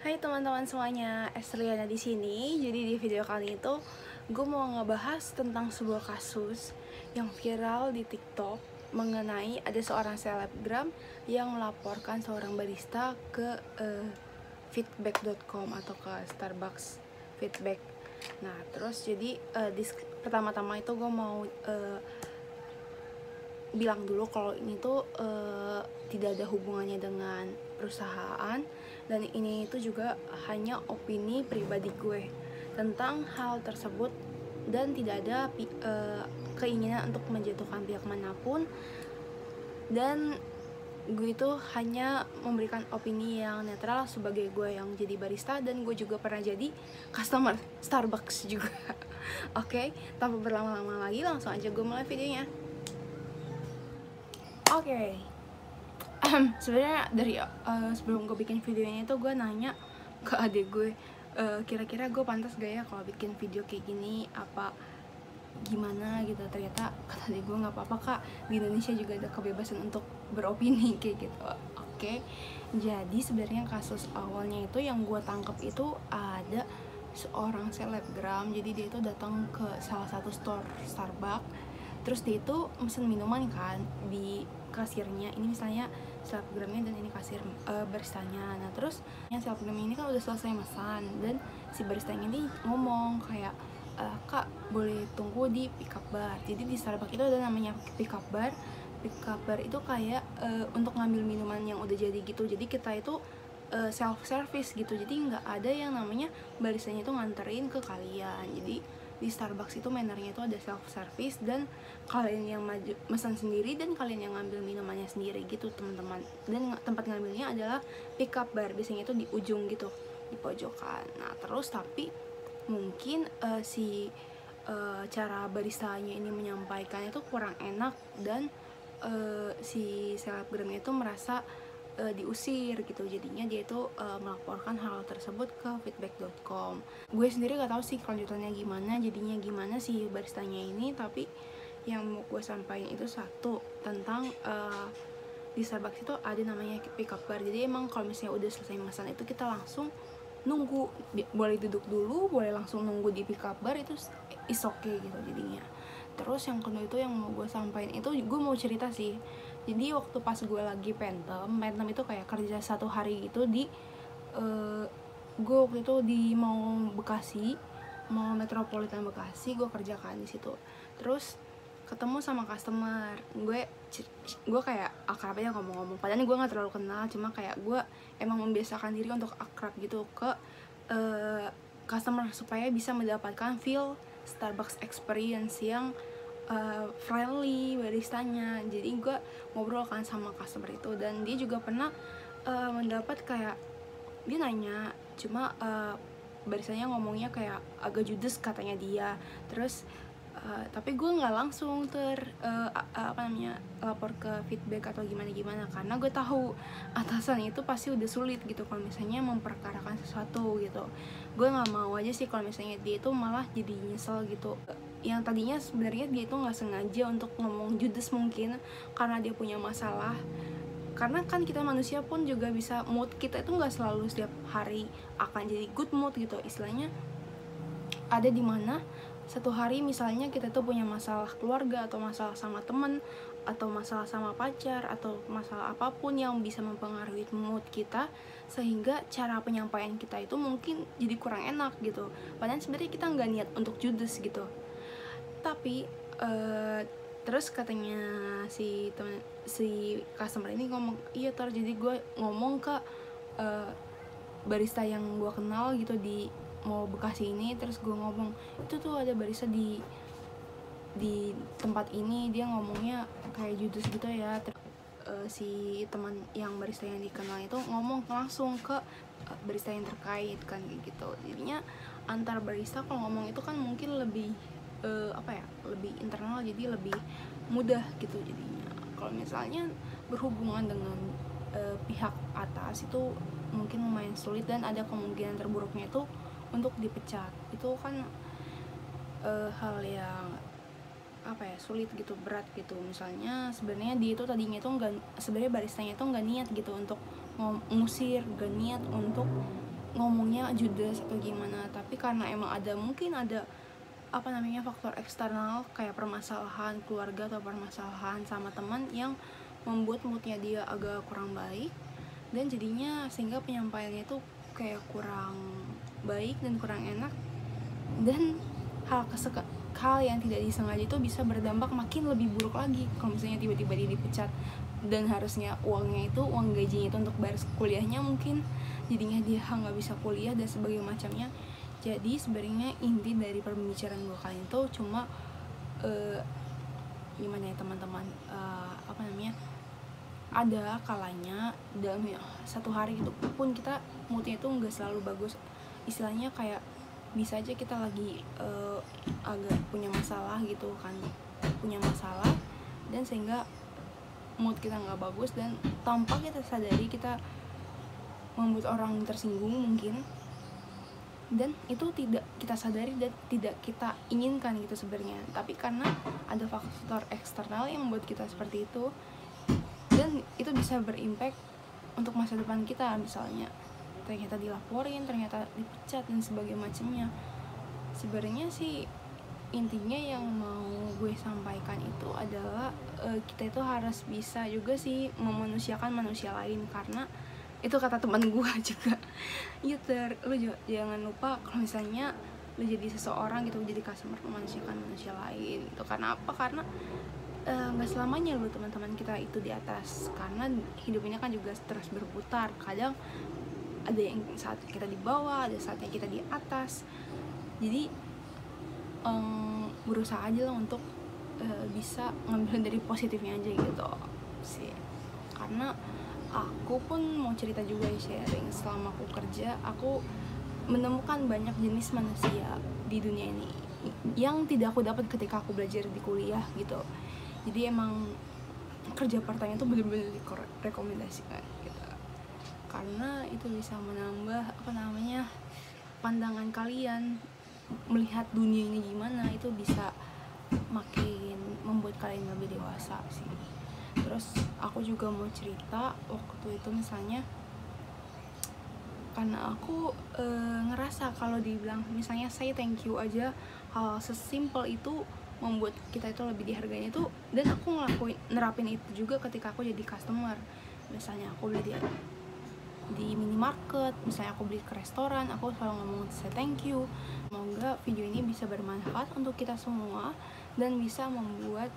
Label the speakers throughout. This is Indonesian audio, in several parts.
Speaker 1: Hai teman-teman semuanya, Estriana di sini. Jadi di video kali itu gue mau ngebahas tentang sebuah kasus yang viral di TikTok mengenai ada seorang selebgram yang melaporkan seorang barista ke feedback.com atau ke Starbucks feedback. Nah, terus jadi pertama-tama itu gue mau bilang dulu kalau ini tuh tidak ada hubungannya dengan perusahaan, dan ini itu juga hanya opini pribadi gue tentang hal tersebut, dan tidak ada keinginan untuk menjatuhkan pihak manapun, dan gue itu hanya memberikan opini yang netral sebagai gue yang jadi barista, dan gue juga pernah jadi customer Starbucks juga. Oke, tanpa berlama-lama lagi langsung aja gue mulai videonya. Oke. Sebenarnya dari sebelum gue bikin videonya itu gue nanya ke adik gue, kira-kira gue pantas gak ya kalau bikin video kayak gini, apa gimana gitu. Ternyata kata adik gue nggak apa-apa kak, di Indonesia juga ada kebebasan untuk beropini kayak gitu. Oke. Jadi sebenarnya kasus awalnya itu yang gue tangkap itu ada seorang selebgram. Jadi dia itu datang ke salah satu store Starbucks, terus dia itu mesen minuman kan di kasirnya. Ini misalnya selebgramnya dan ini kasir baristanya. Nah terus yang selebgramnya ini kan udah selesai mesan, dan si baristanya ini ngomong kayak, kak boleh tunggu di pickup bar. Jadi di Starbucks itu ada namanya pickup bar. Pickup bar itu kayak untuk ngambil minuman yang udah jadi gitu. Jadi kita itu self service gitu, jadi nggak ada yang namanya baristanya itu nganterin ke kalian. Jadi di Starbucks itu mannernya itu ada self service, dan kalian yang maju pesan sendiri dan kalian yang ngambil minumannya sendiri gitu teman-teman. Dan tempat ngambilnya adalah pickup bar, biasanya itu di ujung gitu, di pojokan. Nah terus tapi mungkin cara baristanya ini menyampaikan itu kurang enak, dan si selebgramnya itu merasa diusir gitu. Jadinya dia itu melaporkan hal tersebut ke feedback.com. Gue sendiri gak tahu sih kelanjutannya gimana, jadinya gimana si baristanya ini. Tapi yang mau gue sampaikan itu satu, tentang di Starbucks itu ada namanya pick up bar. Jadi emang kalau misalnya udah selesai pesan itu kita langsung nunggu, boleh duduk dulu, boleh langsung nunggu di pick up bar, itu is okay gitu jadinya. Terus yang kedua itu yang mau gue sampaikan itu, gue mau cerita sih. Jadi waktu pas gue lagi pentem itu kayak kerja 1 hari gitu di gue waktu itu di mau Bekasi, mau Metropolitan Bekasi, gue kerjakan di situ. Terus ketemu sama customer, gue kayak akrab aja ngomong-ngomong, padahal gue nggak terlalu kenal, cuma kayak gue emang membiasakan diri untuk akrab gitu ke customer supaya bisa mendapatkan feel Starbucks experience yang friendly baristanya. Jadi gue ngobrol kan sama customer itu, dan dia juga pernah mendapat kayak, dia nanya cuma baristanya ngomongnya kayak agak judes katanya dia. Terus tapi gue nggak langsung lapor ke feedback atau gimana, karena gue tahu atasan itu pasti udah sulit gitu kalau misalnya memperkarakan sesuatu gitu. Gue nggak mau aja sih kalau misalnya dia itu malah jadi nyesel gitu. Yang tadinya sebenarnya dia itu nggak sengaja untuk ngomong judes, mungkin karena dia punya masalah. Karena kan kita manusia pun juga bisa, mood kita itu nggak selalu setiap hari akan jadi good mood gitu. Istilahnya ada di mana satu hari misalnya kita tuh punya masalah keluarga, atau masalah sama temen, atau masalah sama pacar, atau masalah apapun yang bisa mempengaruhi mood kita, sehingga cara penyampaian kita itu mungkin jadi kurang enak gitu. Padahal sebenarnya kita nggak niat untuk judes gitu. Tapi terus katanya si customer ini ngomong, iya jadi gue ngomong ke barista yang gue kenal gitu di mau Bekasi ini. Terus gue ngomong, itu tuh ada barista di tempat ini, dia ngomongnya kayak judes gitu ya. Si teman yang barista yang dikenal itu ngomong langsung ke barista yang terkait kan kayak gitu. Jadinya antar barista kalau ngomong itu kan mungkin lebih lebih internal, jadi lebih mudah gitu. Jadinya kalau misalnya berhubungan dengan pihak atas itu mungkin lumayan sulit, dan ada kemungkinan terburuknya itu untuk dipecat. Itu kan hal yang sulit gitu, berat gitu. Misalnya sebenarnya dia itu tadinya itu sebenarnya baristanya itu nggak niat gitu untuk ngusir, nggak niat untuk ngomongnya judes atau gimana, tapi karena emang mungkin ada faktor eksternal kayak permasalahan keluarga atau permasalahan sama teman yang membuat moodnya dia agak kurang baik, dan jadinya sehingga penyampaiannya itu kayak kurang baik dan kurang enak, dan hal yang tidak disengaja itu bisa berdampak makin lebih buruk lagi kalau misalnya tiba-tiba dia dipecat dan harusnya uang gajinya itu untuk bayar kuliahnya, mungkin jadinya dia nggak bisa kuliah dan sebagainya macamnya. Jadi sebenarnya inti dari pembicaraan gue kali itu cuma gimana ya teman-teman, ada kalanya dalam satu hari itu pun kita moodnya itu nggak selalu bagus, istilahnya kayak bisa aja kita lagi agak punya masalah gitu kan, dan sehingga mood kita nggak bagus, dan tanpa kita sadari kita membuat orang tersinggung mungkin, dan itu tidak kita sadari dan tidak kita inginkan gitu sebenarnya, tapi karena ada faktor eksternal yang membuat kita seperti itu, dan itu bisa berimpact untuk masa depan kita. Misalnya ternyata dilaporin, ternyata dipecat dan sebagainya macamnya. Sebenarnya sih intinya yang mau gue sampaikan itu adalah kita itu harus bisa juga sih memanusiakan manusia lain, karena itu kata teman gue juga gitu, lu jangan lupa kalau misalnya lu jadi seseorang gitu, jadi customer, memanusiakan manusia lain itu. Karena apa? Karena nggak selamanya lu teman-teman kita itu di atas, karena hidup ini kan juga terus berputar. Kadang ada yang saat kita di bawah, ada saatnya kita di atas. Jadi berusaha aja lah untuk bisa ngambil dari positifnya aja gitu sih. Karena aku pun mau cerita juga, sharing, selama aku kerja aku menemukan banyak jenis manusia di dunia ini yang tidak aku dapat ketika aku belajar di kuliah gitu. Jadi emang kerja part-time itu benar-benar direkomendasikan gitu, karena itu bisa menambah pandangan kalian melihat dunia ini gimana, itu bisa makin membuat kalian lebih dewasa sih. Terus aku juga mau cerita waktu itu, misalnya karena aku ngerasa kalau dibilang misalnya say thank you aja, hal sesimpel itu membuat kita itu lebih dihargainya itu, dan aku nerapin itu juga ketika aku jadi customer. Misalnya aku beli di minimarket, misalnya aku beli ke restoran, aku selalu ngomong say thank you. Semoga video ini bisa bermanfaat untuk kita semua dan bisa membuat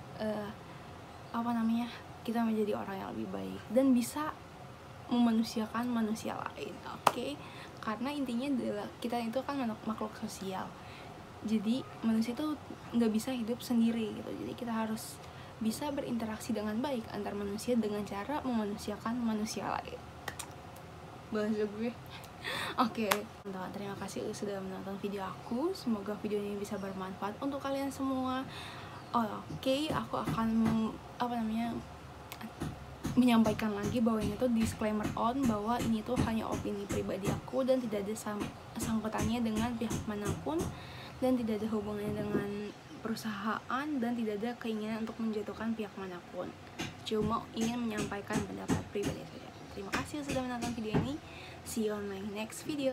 Speaker 1: kita menjadi orang yang lebih baik dan bisa memanusiakan manusia lain, oke? Karena intinya adalah kita itu kan makhluk sosial. Jadi manusia itu nggak bisa hidup sendiri gitu. Jadi kita harus bisa berinteraksi dengan baik antar manusia dengan cara memanusiakan manusia lain. Bahasa gue. Oke, teman-teman, terima kasih sudah menonton video aku. Semoga video ini bisa bermanfaat untuk kalian semua. Oke, aku akan menyampaikan lagi bahwa ini tuh disclaimer bahwa ini tuh hanya opini pribadi aku dan tidak ada sangkutannya dengan pihak manapun, dan tidak ada hubungannya dengan perusahaan, dan tidak ada keinginan untuk menjatuhkan pihak manapun. Cuma ingin menyampaikan pendapat pribadi saja. Terima kasih sudah menonton video ini. See you on my next video.